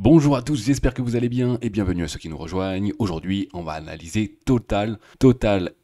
Bonjour à tous, j'espère que vous allez bien et bienvenue à ceux qui nous rejoignent. Aujourd'hui, on va analyser Total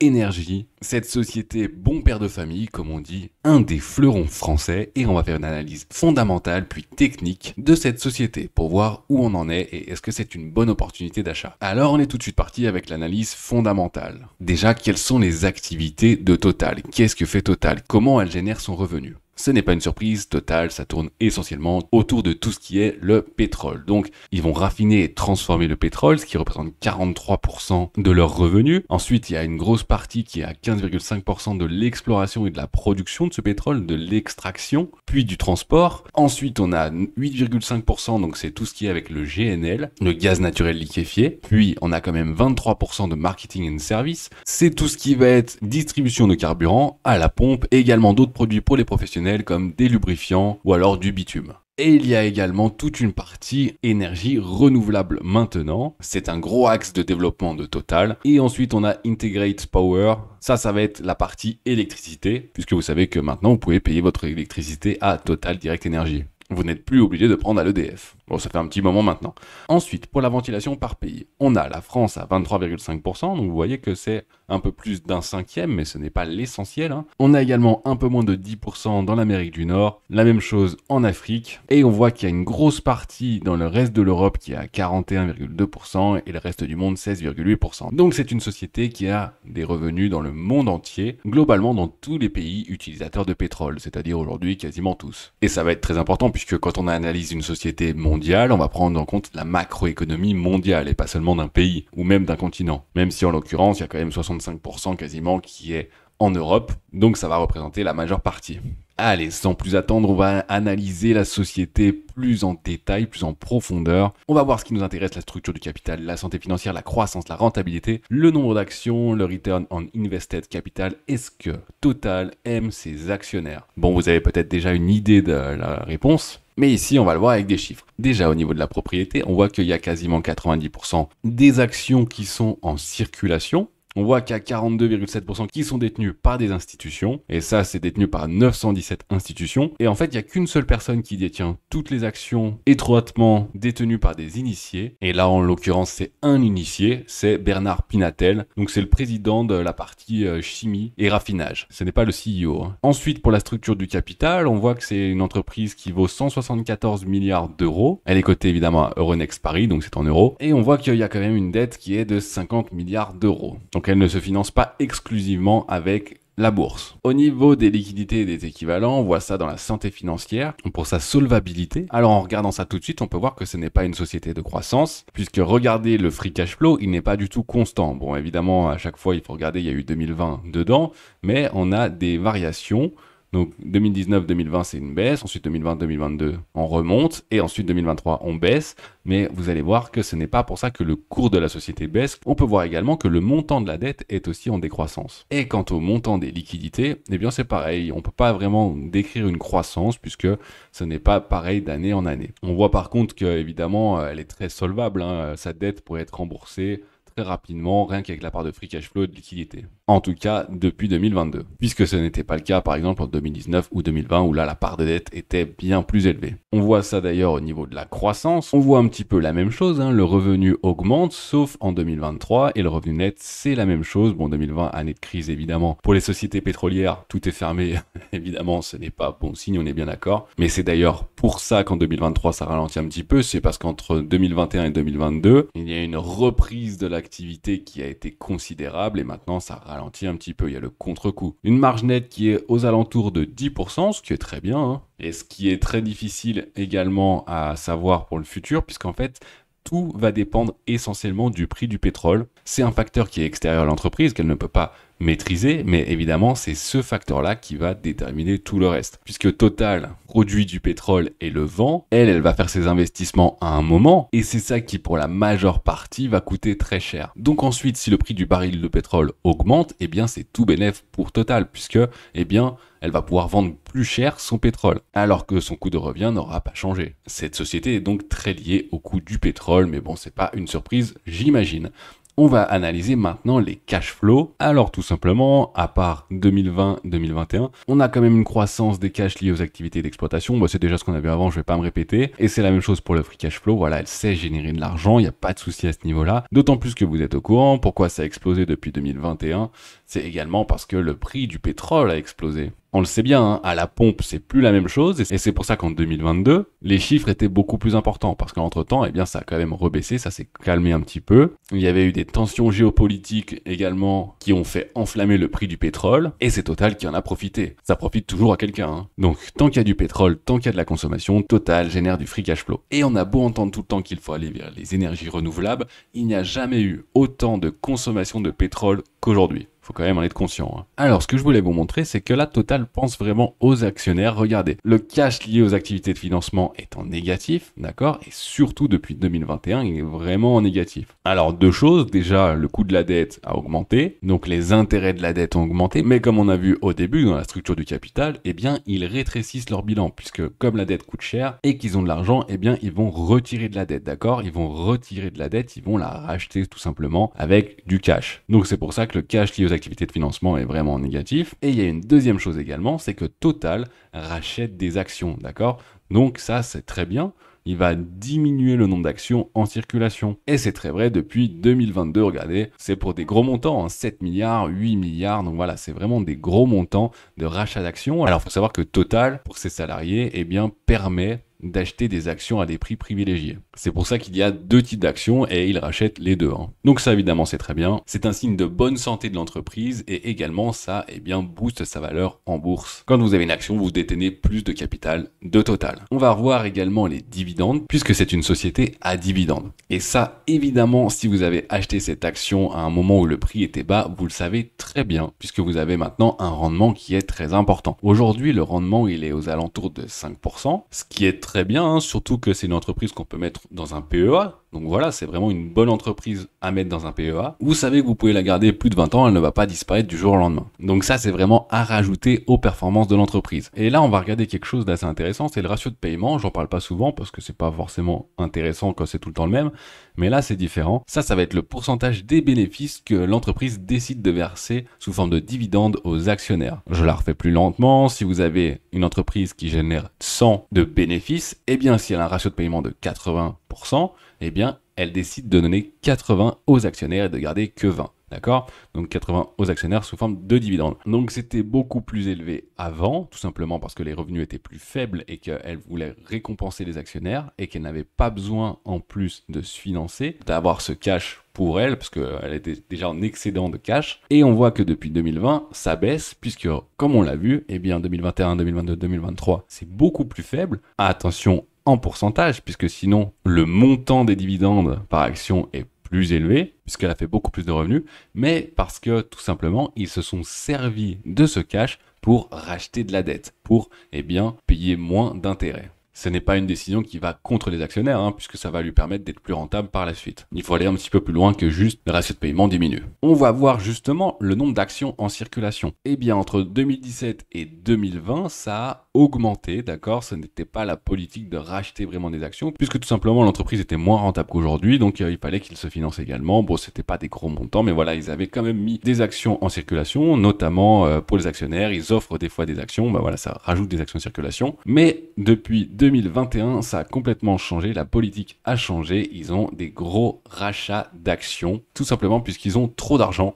Energy, cette société bon père de famille, comme on dit, un des fleurons français, et on va faire une analyse fondamentale puis technique de cette société pour voir où on en est et est-ce que c'est une bonne opportunité d'achat. Alors, on est tout de suite parti avec l'analyse fondamentale. Déjà, quelles sont les activités de Total? Qu'est-ce que fait Total? Comment elle génère son revenu? Ce n'est pas une surprise, Total, ça tourne essentiellement autour de tout ce qui est le pétrole. Donc, ils vont raffiner et transformer le pétrole, ce qui représente 43% de leurs revenus. Ensuite, il y a une grosse partie qui est à 15,5% de l'exploration et de la production de ce pétrole, de l'extraction, puis du transport. Ensuite, on a 8,5%, donc c'est tout ce qui est avec le GNL, le gaz naturel liquéfié. Puis, on a quand même 23% de marketing and service. C'est tout ce qui va être distribution de carburant à la pompe et également d'autres produits pour les professionnels comme des lubrifiants ou alors du bitume. Et il y a également toute une partie énergie renouvelable maintenant. C'est un gros axe de développement de Total. Et ensuite, on a Integrate Power. Ça va être la partie électricité, puisque vous savez que maintenant, vous pouvez payer votre électricité à Total Direct Energy. Vous n'êtes plus obligé de prendre à l'EDF. Bon, ça fait un petit moment maintenant. Ensuite, pour la ventilation par pays, on a la France à 23,5%, donc vous voyez que c'est un peu plus d'un cinquième, mais ce n'est pas l'essentiel. On a également un peu moins de 10% dans l'Amérique du Nord, la même chose en Afrique, et on voit qu'il y a une grosse partie dans le reste de l'Europe qui est à 41,2% et le reste du monde 16,8%. Donc c'est une société qui a des revenus dans le monde entier, globalement dans tous les pays utilisateurs de pétrole, c'est-à-dire aujourd'hui quasiment tous. Et ça va être très important puisque quand on analyse une société mondiale, on va prendre en compte la macroéconomie mondiale et pas seulement d'un pays ou même d'un continent. Même si en l'occurrence, il y a quand même 65% quasiment qui est en Europe, donc ça va représenter la majeure partie. Allez, sans plus attendre, on va analyser la société plus en détail, plus en profondeur. On va voir ce qui nous intéresse, la structure du capital, la santé financière, la croissance, la rentabilité, le nombre d'actions, le return on invested capital. Est-ce que Total aime ses actionnaires? Bon, vous avez peut-être déjà une idée de la réponse. Mais ici, on va le voir avec des chiffres. Déjà, au niveau de la propriété, on voit qu'il y a quasiment 90% des actions qui sont en circulation. On voit qu'il y a 42,7% qui sont détenus par des institutions, et ça c'est détenu par 917 institutions, et en fait il n'y a qu'une seule personne qui détient toutes les actions étroitement détenues par des initiés, et là en l'occurrence c'est un initié, c'est Bernard Pinatel, donc c'est le président de la partie chimie et raffinage, ce n'est pas le CEO. Ensuite pour la structure du capital, on voit que c'est une entreprise qui vaut 174 milliards d'euros, elle est cotée évidemment à Euronext Paris, donc c'est en euros, et on voit qu'il y a quand même une dette qui est de 50 milliards d'euros. Donc elle ne se finance pas exclusivement avec la bourse. Au niveau des liquidités et des équivalents, on voit ça dans la santé financière, pour sa solvabilité. Alors en regardant ça tout de suite, on peut voir que ce n'est pas une société de croissance, puisque regardez le free cash flow, il n'est pas du tout constant. Bon évidemment, à chaque fois, il faut regarder, il y a eu 2020 dedans, mais on a des variations. Donc 2019-2020 c'est une baisse, ensuite 2020-2022 on remonte et ensuite 2023 on baisse, mais vous allez voir que ce n'est pas pour ça que le cours de la société baisse. On peut voir également que le montant de la dette est aussi en décroissance. Et quant au montant des liquidités, eh bien c'est pareil, on peut pas vraiment décrire une croissance puisque ce n'est pas pareil d'année en année. On voit par contre que évidemment elle est très solvable, sa dette pourrait être remboursée très rapidement, rien qu'avec la part de free cash flow et de liquidité. En tout cas, depuis 2022. Puisque ce n'était pas le cas, par exemple, en 2019 ou 2020, où là, la part de dette était bien plus élevée. On voit ça d'ailleurs au niveau de la croissance. On voit un petit peu la même chose, le revenu augmente, sauf en 2023, et le revenu net, c'est la même chose. Bon, 2020, année de crise, évidemment. Pour les sociétés pétrolières, tout est fermé. Évidemment, ce n'est pas bon signe, on est bien d'accord. Mais c'est d'ailleurs pour ça qu'en 2023, ça ralentit un petit peu. C'est parce qu'entre 2021 et 2022, il y a une reprise de l'activité qui a été considérable, et maintenant, ça ralentit un petit peu, il y a le contre-coup. Une marge nette qui est aux alentours de 10%, ce qui est très bien, et ce qui est très difficile également à savoir pour le futur, puisqu'en fait, tout va dépendre essentiellement du prix du pétrole. C'est un facteur qui est extérieur à l'entreprise, qu'elle ne peut pas maîtriser, mais évidemment, c'est ce facteur-là qui va déterminer tout le reste. Puisque Total produit du pétrole et le vend, elle va faire ses investissements à un moment, et c'est ça qui, pour la majeure partie, va coûter très cher. Donc ensuite, si le prix du baril de pétrole augmente, eh bien, c'est tout bénef pour Total, puisque, eh bien, elle va pouvoir vendre plus cher son pétrole, alors que son coût de revient n'aura pas changé. Cette société est donc très liée au coût du pétrole, mais bon, c'est pas une surprise, j'imagine. On va analyser maintenant les cash flows. Alors tout simplement, à part 2020-2021, on a quand même une croissance des cash liés aux activités d'exploitation. Bah, c'est déjà ce qu'on a vu avant, je vais pas me répéter. Et c'est la même chose pour le free cash flow. Voilà, elle sait générer de l'argent, il n'y a pas de souci à ce niveau-là. D'autant plus que vous êtes au courant. Pourquoi ça a explosé depuis 2021? C'est également parce que le prix du pétrole a explosé. On le sait bien, hein, à la pompe, c'est plus la même chose, et c'est pour ça qu'en 2022, les chiffres étaient beaucoup plus importants, parce qu'entre-temps, eh bien, ça a quand même rebaissé, ça s'est calmé un petit peu. Il y avait eu des tensions géopolitiques également qui ont fait enflammer le prix du pétrole, et c'est Total qui en a profité. Ça profite toujours à quelqu'un, hein. Donc, tant qu'il y a du pétrole, tant qu'il y a de la consommation, Total génère du free cash flow. Et on a beau entendre tout le temps qu'il faut aller vers les énergies renouvelables, il n'y a jamais eu autant de consommation de pétrole qu'aujourd'hui. Faut quand même en être conscient, hein. Alors, ce que je voulais vous montrer, c'est que là, Total pense vraiment aux actionnaires. Regardez, le cash lié aux activités de financement est en négatif, d'accord? Et surtout, depuis 2021, il est vraiment en négatif. Alors, deux choses. Déjà, le coût de la dette a augmenté. Donc, les intérêts de la dette ont augmenté. Mais comme on a vu au début, dans la structure du capital, eh bien, ils rétrécissent leur bilan. Puisque, comme la dette coûte cher et qu'ils ont de l'argent, eh bien, ils vont retirer de la dette, d'accord? Ils vont retirer de la dette, ils vont la racheter tout simplement avec du cash. Donc, c'est pour ça que le cash lié aux activités de financement est vraiment négatif. Et il y a une deuxième chose également, c'est que Total rachète des actions, d'accord? Donc ça, c'est très bien. Il va diminuer le nombre d'actions en circulation. Et c'est très vrai depuis 2022, regardez, c'est pour des gros montants, hein, 7 milliards, 8 milliards, donc voilà, c'est vraiment des gros montants de rachat d'actions. Alors, il faut savoir que Total, pour ses salariés, eh bien, permet d'acheter des actions à des prix privilégiés. C'est pour ça qu'il y a deux types d'actions et ils rachètent les deux, hein. Donc ça, évidemment, c'est très bien. C'est un signe de bonne santé de l'entreprise et également ça, eh bien, booste sa valeur en bourse. Quand vous avez une action, vous détenez plus de capital de Total. On va revoir également les dividendes puisque c'est une société à dividendes. Et ça, évidemment, si vous avez acheté cette action à un moment où le prix était bas, vous le savez très bien puisque vous avez maintenant un rendement qui est très important. Aujourd'hui, le rendement, il est aux alentours de 5%, ce qui est très bien, hein, surtout que c'est une entreprise qu'on peut mettre dans un PEA. Donc voilà, c'est vraiment une bonne entreprise à mettre dans un PEA. Vous savez que vous pouvez la garder plus de 20 ans, elle ne va pas disparaître du jour au lendemain. Donc ça, c'est vraiment à rajouter aux performances de l'entreprise. Et là, on va regarder quelque chose d'assez intéressant, c'est le ratio de paiement. J'en parle pas souvent parce que c'est pas forcément intéressant quand c'est tout le temps le même. Mais là, c'est différent. Ça va être le pourcentage des bénéfices que l'entreprise décide de verser sous forme de dividendes aux actionnaires. Je la refais plus lentement. Si vous avez une entreprise qui génère 100 de bénéfices, eh bien, si elle a un ratio de paiement de 80%, eh bien, elle décide de donner 80 aux actionnaires et de garder que 20. D'accord? Donc 80 aux actionnaires sous forme de dividendes. Donc c'était beaucoup plus élevé avant, tout simplement parce que les revenus étaient plus faibles et qu'elle voulait récompenser les actionnaires et qu'elle n'avait pas besoin en plus de se financer, d'avoir ce cash pour elle, parce qu'elle était déjà en excédent de cash. Et on voit que depuis 2020, ça baisse, puisque comme on l'a vu, eh bien 2021, 2022, 2023, c'est beaucoup plus faible. Attention en pourcentage, puisque sinon le montant des dividendes par action est plus élevé, puisqu'elle a fait beaucoup plus de revenus, mais parce que tout simplement, ils se sont servis de ce cash pour racheter de la dette, pour, eh bien, payer moins d'intérêts. Ce n'est pas une décision qui va contre les actionnaires, hein, puisque ça va lui permettre d'être plus rentable par la suite. Il faut aller un petit peu plus loin que juste le ratio de paiement diminue. On va voir justement le nombre d'actions en circulation. Eh bien, entre 2017 et 2020, ça a augmenté, d'accord? Ce n'était pas la politique de racheter vraiment des actions, puisque tout simplement l'entreprise était moins rentable qu'aujourd'hui, donc il fallait qu'ils se financent également. Bon, c'était pas des gros montants, mais voilà, ils avaient quand même mis des actions en circulation, notamment pour les actionnaires. Ils offrent des fois des actions, bah voilà, ça rajoute des actions en circulation. Mais depuis 2021, ça a complètement changé, la politique a changé, ils ont des gros rachats d'actions, tout simplement puisqu'ils ont trop d'argent.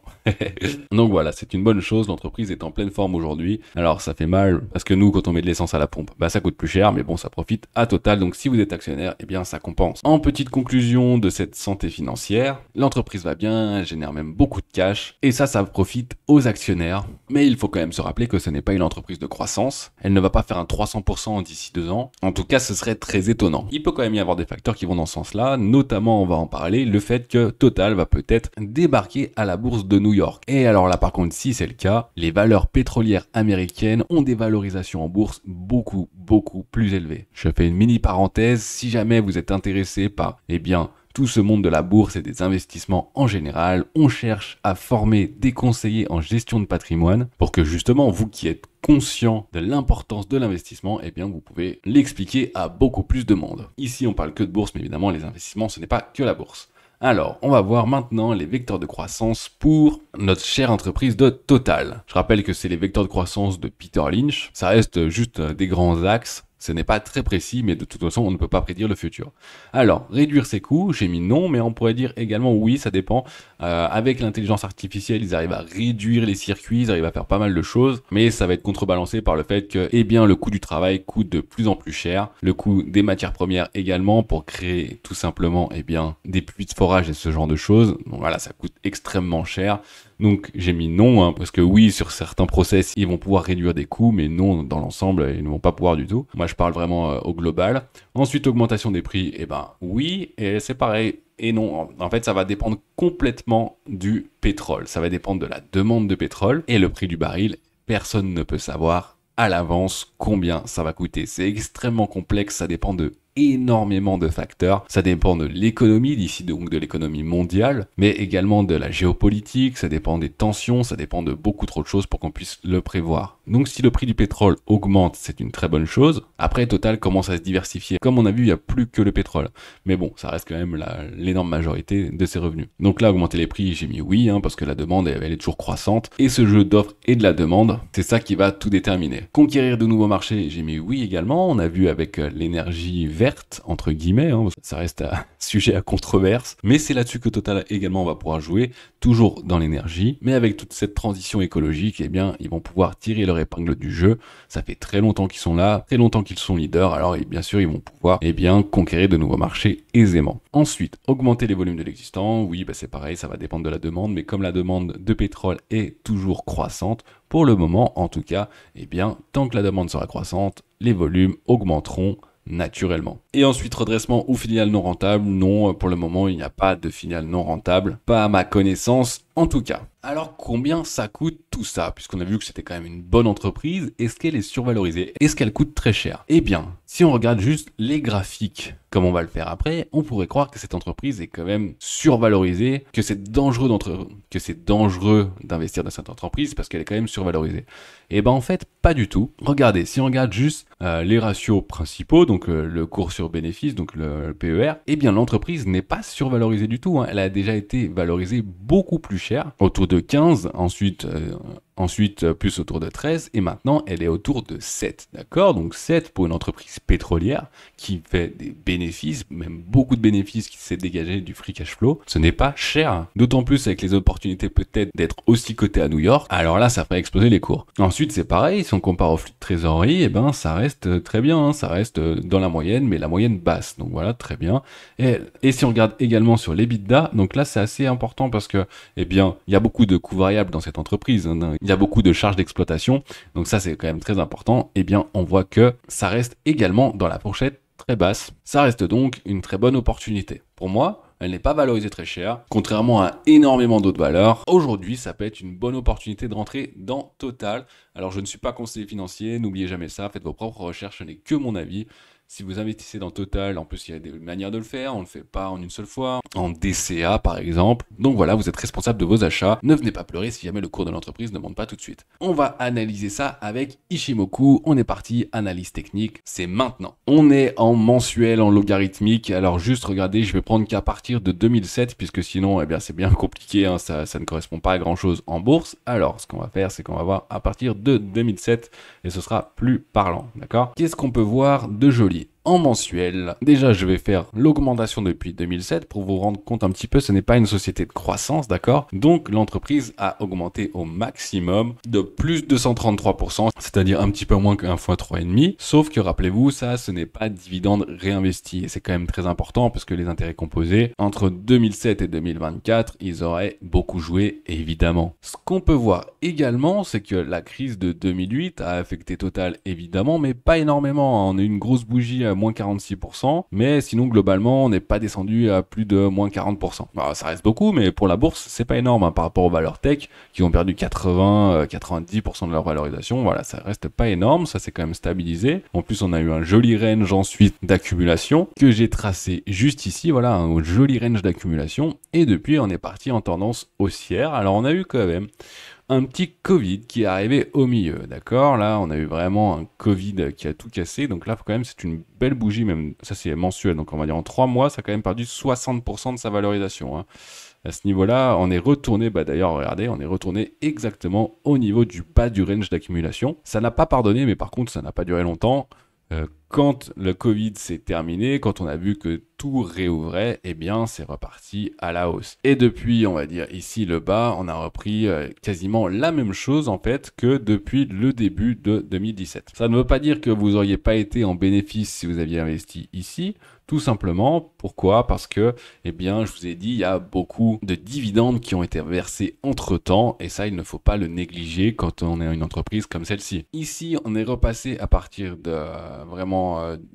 Donc voilà, c'est une bonne chose, l'entreprise est en pleine forme aujourd'hui. Alors ça fait mal, parce que nous, quand on met de l'essence à la pompe, bah ça coûte plus cher, mais bon, ça profite à Total, donc si vous êtes actionnaire, eh bien ça compense. En petite conclusion de cette santé financière, l'entreprise va bien, elle génère même beaucoup de cash, et ça profite aux actionnaires. Mais il faut quand même se rappeler que ce n'est pas une entreprise de croissance, elle ne va pas faire un 300% d'ici 2 ans. En tout cas, ce serait très étonnant. Il peut quand même y avoir des facteurs qui vont dans ce sens-là, notamment, on va en parler, le fait que Total va peut-être débarquer à la bourse de New York. Et alors là, par contre, si c'est le cas, les valeurs pétrolières américaines ont des valorisations en bourse beaucoup plus élevées. Je fais une mini parenthèse, si jamais vous êtes intéressé par, eh bien, tout ce monde de la bourse et des investissements en général, on cherche à former des conseillers en gestion de patrimoine pour que justement, vous qui êtes conscient de l'importance de l'investissement, eh bien vous pouvez l'expliquer à beaucoup plus de monde. Ici, on parle que de bourse, mais évidemment, les investissements, ce n'est pas que la bourse. Alors, on va voir maintenant les vecteurs de croissance pour notre chère entreprise de Total. Je rappelle que c'est les vecteurs de croissance de Peter Lynch. Ça reste juste des grands axes. Ce n'est pas très précis, mais de toute façon, on ne peut pas prédire le futur. Alors, réduire ses coûts, j'ai mis non, mais on pourrait dire également oui, ça dépend. Avec l'intelligence artificielle, ils arrivent à réduire les circuits, ils arrivent à faire pas mal de choses, mais ça va être contrebalancé par le fait que, eh bien, le coût du travail coûte de plus en plus cher, le coût des matières premières également, pour créer tout simplement, eh bien, des puits de forage et ce genre de choses. Donc voilà, ça coûte extrêmement cher. Donc j'ai mis non, hein, parce que oui, sur certains process, ils vont pouvoir réduire des coûts, mais non, dans l'ensemble, ils ne vont pas pouvoir du tout. Moi, je parle vraiment au global. Ensuite, augmentation des prix, eh ben oui, et c'est pareil. Et non, en fait, ça va dépendre complètement du pétrole. Ça va dépendre de la demande de pétrole et le prix du baril. Personne ne peut savoir à l'avance combien ça va coûter. C'est extrêmement complexe, ça dépend de énormément de facteurs. Ça dépend de l'économie, d'ici donc de l'économie mondiale, mais également de la géopolitique, ça dépend des tensions, ça dépend de beaucoup trop de choses pour qu'on puisse le prévoir. Donc si le prix du pétrole augmente, c'est une très bonne chose. Après, Total commence à se diversifier. Comme on a vu, il n'y a plus que le pétrole. Mais bon, ça reste quand même l'énorme majorité de ses revenus. Donc là, augmenter les prix, j'ai mis oui, hein, parce que la demande, elle est toujours croissante. Et ce jeu d'offres et de la demande, c'est ça qui va tout déterminer. Conquérir de nouveaux marchés, j'ai mis oui également. On a vu avec l'énergie verte, entre guillemets, hein, ça reste sujet à controverse, mais c'est là-dessus que Total également va pouvoir jouer, toujours dans l'énergie, mais avec toute cette transition écologique, eh bien, ils vont pouvoir tirer leur épingle du jeu. Ça fait très longtemps qu'ils sont là, très longtemps qu'ils sont leaders, alors bien sûr, ils vont pouvoir, eh bien, conquérir de nouveaux marchés aisément. Ensuite, augmenter les volumes de l'existant, oui, bah, c'est pareil, ça va dépendre de la demande, mais comme la demande de pétrole est toujours croissante, pour le moment, en tout cas, eh bien, tant que la demande sera croissante, les volumes augmenteront naturellement. Et ensuite, redressement ou filiale non rentable, non, pour le moment, il n'y a pas de filiale non rentable, pas à ma connaissance en tout cas. Alors combien ça coûte tout ça? Puisqu'on a vu que c'était quand même une bonne entreprise, est-ce qu'elle est survalorisée? Est-ce qu'elle coûte très cher? Eh bien, si on regarde juste les graphiques, comme on va le faire après, on pourrait croire que cette entreprise est quand même survalorisée, que c'est dangereux d'investir dans cette entreprise parce qu'elle est quand même survalorisée. Et ben en fait, pas du tout. Regardez, si on regarde juste les ratios principaux, donc le cours sur bénéfice, donc le PER, eh bien l'entreprise n'est pas survalorisée du tout, hein. Elle a déjà été valorisée beaucoup plus cher, autour de 15, ensuite plus autour de 13, et maintenant elle est autour de 7, d'accord? Donc 7 pour une entreprise pétrolière qui fait des bénéfices, même beaucoup de bénéfices, qui s'est dégagé du free cash flow, ce n'est pas cher, d'autant plus avec les opportunités peut-être d'être aussi coté à New York, alors là ça ferait exploser les cours. Ensuite c'est pareil, si on compare au flux de trésorerie, eh ben ça reste très bien, hein, ça reste dans la moyenne, mais la moyenne basse, donc voilà, très bien. Et si on regarde également sur l'EBITDA, donc là c'est assez important parce que, eh bien, il y a beaucoup de coûts variables dans cette entreprise, hein, il y a beaucoup de charges d'exploitation, donc ça c'est quand même très important. Eh bien, on voit que ça reste également dans la fourchette très basse. Ça reste donc une très bonne opportunité. Pour moi, elle n'est pas valorisée très cher, contrairement à énormément d'autres valeurs. Aujourd'hui, ça peut être une bonne opportunité de rentrer dans Total. Alors, je ne suis pas conseiller financier, n'oubliez jamais ça, faites vos propres recherches, ce n'est que mon avis. Si vous investissez dans Total, en plus il y a des manières de le faire, on ne le fait pas en une seule fois, en DCA par exemple. Donc voilà, vous êtes responsable de vos achats. Ne venez pas pleurer si jamais le cours de l'entreprise ne monte pas tout de suite. On va analyser ça avec Ishimoku. On est parti, analyse technique, c'est maintenant. On est en mensuel, en logarithmique. Alors juste regardez, je vais prendre qu'à partir de 2007, puisque sinon, eh bien c'est bien compliqué, hein, ça ne correspond pas à grand chose en bourse. Alors ce qu'on va faire, c'est qu'on va voir à partir de 2007 et ce sera plus parlant, d'accord? Qu'est-ce qu'on peut voir de joli? En mensuel, déjà je vais faire l'augmentation depuis 2007 pour vous rendre compte un petit peu, ce n'est pas une société de croissance, d'accord? Donc l'entreprise a augmenté au maximum de plus de 133%, c'est-à-dire un petit peu moins qu'un fois 3,5, sauf que rappelez-vous, ça ce n'est pas dividende réinvesti, et c'est quand même très important parce que les intérêts composés, entre 2007 et 2024, ils auraient beaucoup joué, évidemment. Ce qu'on peut voir également, c'est que la crise de 2008 a affecté Total, évidemment, mais pas énormément, on a eu une grosse bougie à moins 46%, mais sinon globalement on n'est pas descendu à plus de moins 40%. Alors, ça reste beaucoup, mais pour la bourse c'est pas énorme, hein, par rapport aux valeurs tech qui ont perdu 80-90% de leur valorisation. Voilà, ça reste pas énorme, ça s'est quand même stabilisé. En plus on a eu un joli range ensuite d'accumulation que j'ai tracé juste ici, voilà, un joli range d'accumulation, et depuis on est parti en tendance haussière. Alors on a eu quand même un petit Covid qui est arrivé au milieu, d'accord? Là, on a eu vraiment un Covid qui a tout cassé, donc là, quand même, c'est une belle bougie, même, ça c'est mensuel, donc on va dire en 3 mois, ça a quand même perdu 60% de sa valorisation, hein. À ce niveau-là, on est retourné, d'ailleurs, regardez, on est retourné exactement au niveau du bas du range d'accumulation. Ça n'a pas pardonné, mais par contre, ça n'a pas duré longtemps. Quand le Covid s'est terminé, quand on a vu que tout réouvrait, eh bien, c'est reparti à la hausse. Et depuis, on va dire ici le bas, on a repris quasiment la même chose en fait que depuis le début de 2017. Ça ne veut pas dire que vous n'auriez pas été en bénéfice si vous aviez investi ici. Tout simplement, pourquoi? Parce que, eh bien, je vous ai dit, il y a beaucoup de dividendes qui ont été versés entre-temps, et ça, il ne faut pas le négliger quand on est une entreprise comme celle-ci. Ici, on est repassé à partir de vraiment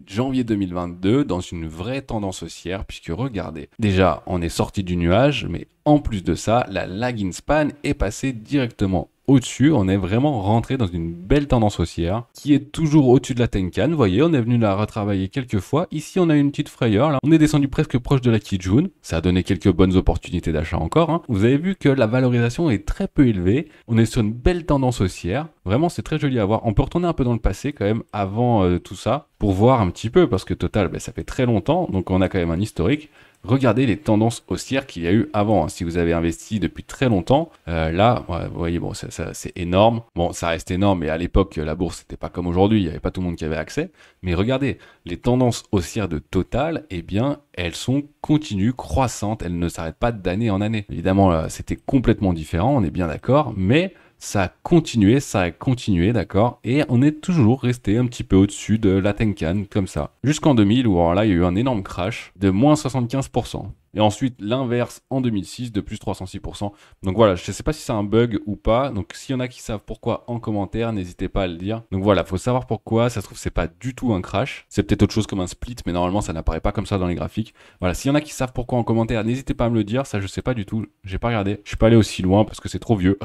janvier 2022 dans une vraie tendance haussière, puisque regardez, déjà, on est sorti du nuage, mais en plus de ça, la lagging span est passée directement au-dessus, on est vraiment rentré dans une belle tendance haussière qui est toujours au-dessus de la Tenkan. Vous voyez, on est venu la retravailler quelques fois. Ici, on a une petite frayeur. Là, on est descendu presque proche de la Kijun. Ça a donné quelques bonnes opportunités d'achat encore, hein. Vous avez vu que la valorisation est très peu élevée. On est sur une belle tendance haussière. Vraiment, c'est très joli à voir. On peut retourner un peu dans le passé quand même avant tout ça pour voir un petit peu parce que total, ça fait très longtemps. Donc, on a quand même un historique. Regardez les tendances haussières qu'il y a eu avant. Si vous avez investi depuis très longtemps, là, vous voyez, bon, ça, c'est énorme. Bon, ça reste énorme, mais à l'époque, la bourse n'était pas comme aujourd'hui. Il n'y avait pas tout le monde qui avait accès. Mais regardez, les tendances haussières de Total, eh bien, elles sont continues, croissantes. Elles ne s'arrêtent pas d'année en année. Évidemment, là, c'était complètement différent, on est bien d'accord, mais ça a continué, d'accord, et on est toujours resté un petit peu au-dessus de la Tenkan, comme ça. Jusqu'en 2000, où alors là, il y a eu un énorme crash de moins 75%. Et ensuite, l'inverse en 2006 de plus 306%. Donc voilà, je ne sais pas si c'est un bug ou pas. Donc s'il y en a qui savent pourquoi en commentaire, n'hésitez pas à le dire. Donc voilà, faut savoir pourquoi. Ça se trouve, c'est pas du tout un crash. C'est peut-être autre chose comme un split, mais normalement, ça n'apparaît pas comme ça dans les graphiques. Voilà, s'il y en a qui savent pourquoi en commentaire, n'hésitez pas à me le dire. Ça, je sais pas du tout. J'ai pas regardé. Je suis pas allé aussi loin parce que c'est trop vieux.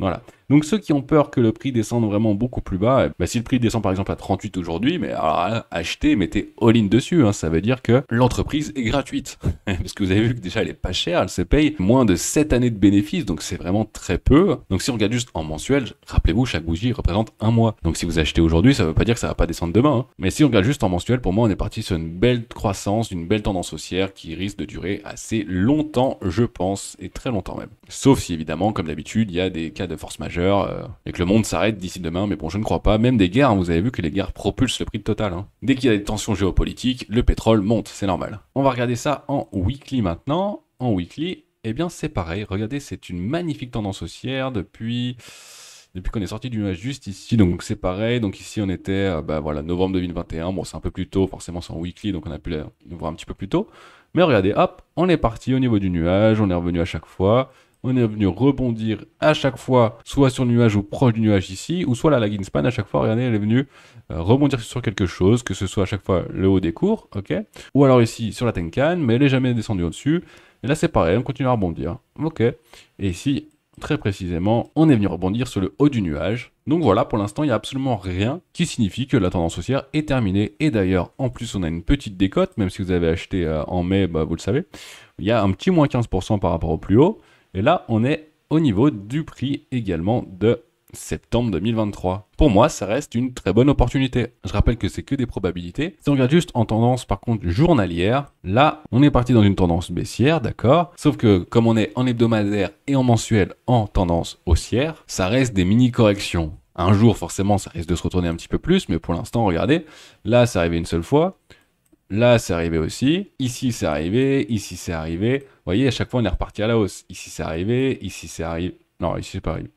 Voilà. Donc ceux qui ont peur que le prix descende vraiment beaucoup plus bas, si le prix descend par exemple à 38 aujourd'hui, mais alors là, achetez, mettez all-in dessus, hein, ça veut dire que l'entreprise est gratuite. Parce que vous avez vu que déjà elle est pas chère, elle se paye moins de 7 années de bénéfices, donc c'est vraiment très peu. Donc si on regarde juste en mensuel, rappelez-vous, chaque bougie représente un mois. Donc si vous achetez aujourd'hui, ça veut pas dire que ça va pas descendre demain, hein. Mais si on regarde juste en mensuel, pour moi on est parti sur une belle croissance, une belle tendance haussière qui risque de durer assez longtemps, je pense, et très longtemps même. Sauf si évidemment, comme d'habitude, il y a des cas de force majeure, et que le monde s'arrête d'ici demain, mais bon, je ne crois pas. Même des guerres, hein, vous avez vu que les guerres propulsent le prix de Total, hein. Dès qu'il y a des tensions géopolitiques, le pétrole monte, c'est normal. On va regarder ça en weekly maintenant. En weekly, eh bien c'est pareil. Regardez, c'est une magnifique tendance haussière depuis qu'on est sorti du nuage juste ici, donc c'est pareil. Donc ici on était, voilà, novembre 2021. Bon, c'est un peu plus tôt, forcément c'est en weekly, donc on a pu le voir un petit peu plus tôt. Mais regardez, hop, on est parti au niveau du nuage, on est revenu à chaque fois. On est venu rebondir à chaque fois, soit sur le nuage ou proche du nuage ici, ou soit la lagging span à chaque fois, regardez, elle est venue rebondir sur quelque chose, que ce soit à chaque fois le haut des cours, ok, ou alors ici sur la Tenkan, mais elle n'est jamais descendue au-dessus. Et là c'est pareil, on continue à rebondir, ok. Et ici, très précisément, on est venu rebondir sur le haut du nuage. Donc voilà, pour l'instant, il n'y a absolument rien qui signifie que la tendance haussière est terminée. Et d'ailleurs, en plus, on a une petite décote, même si vous avez acheté en mai, vous le savez. Il y a un petit moins 15% par rapport au plus haut. Et là, on est au niveau du prix également de septembre 2023. Pour moi, ça reste une très bonne opportunité. Je rappelle que c'est que des probabilités. Si on regarde juste en tendance, par contre, journalière, là, on est parti dans une tendance baissière, d'accord? Sauf que comme on est en hebdomadaire et en mensuel en tendance haussière, ça reste des mini-corrections. Un jour, forcément, ça risque de se retourner un petit peu plus, mais pour l'instant, regardez, là, c'est arrivé une seule fois. Là, c'est arrivé aussi. Ici, c'est arrivé. Ici, c'est arrivé. Vous voyez, à chaque fois, on est reparti à la hausse. Ici, c'est arrivé. Ici, c'est arrivé. Non, ici, c'est pas arrivé.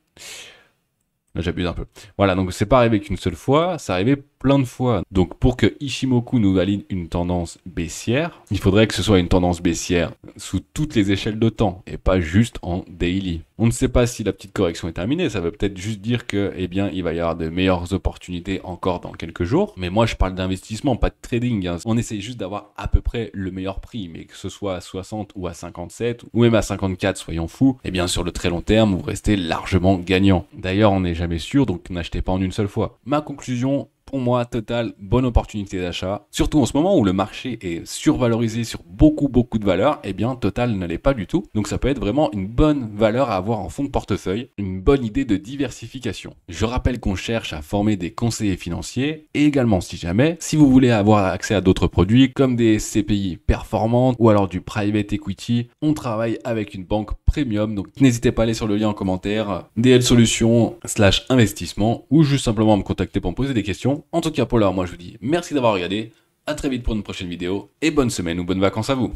Là, j'abuse un peu. Voilà, donc c'est pas arrivé qu'une seule fois, c'est arrivé plein de fois. Donc pour que Ishimoku nous valide une tendance baissière, il faudrait que ce soit une tendance baissière sous toutes les échelles de temps et pas juste en daily. On ne sait pas si la petite correction est terminée, ça veut peut-être juste dire que, eh bien, il va y avoir de meilleures opportunités encore dans quelques jours. Mais moi, je parle d'investissement, pas de trading, hein. On essaye juste d'avoir à peu près le meilleur prix, mais que ce soit à 60 ou à 57 ou même à 54, soyons fous, eh bien, sur le très long terme, vous restez largement gagnant. D'ailleurs, on n'est jamais sûr, donc n'achetez pas en une seule fois. Ma conclusion, pour moi, Total, bonne opportunité d'achat. Surtout en ce moment où le marché est survalorisé sur beaucoup de valeurs, eh bien Total ne l'est pas du tout. Donc ça peut être vraiment une bonne valeur à avoir en fond de portefeuille, une bonne idée de diversification. Je rappelle qu'on cherche à former des conseillers financiers et également si vous voulez avoir accès à d'autres produits comme des CPI performantes ou alors du private equity, on travaille avec une banque premium. Donc n'hésitez pas à aller sur le lien en commentaire, DL Solutions/investissement ou juste simplement me contacter pour me poser des questions. En tout cas pour l'heure, moi je vous dis merci d'avoir regardé, à très vite pour une prochaine vidéo et bonne semaine ou bonnes vacances à vous.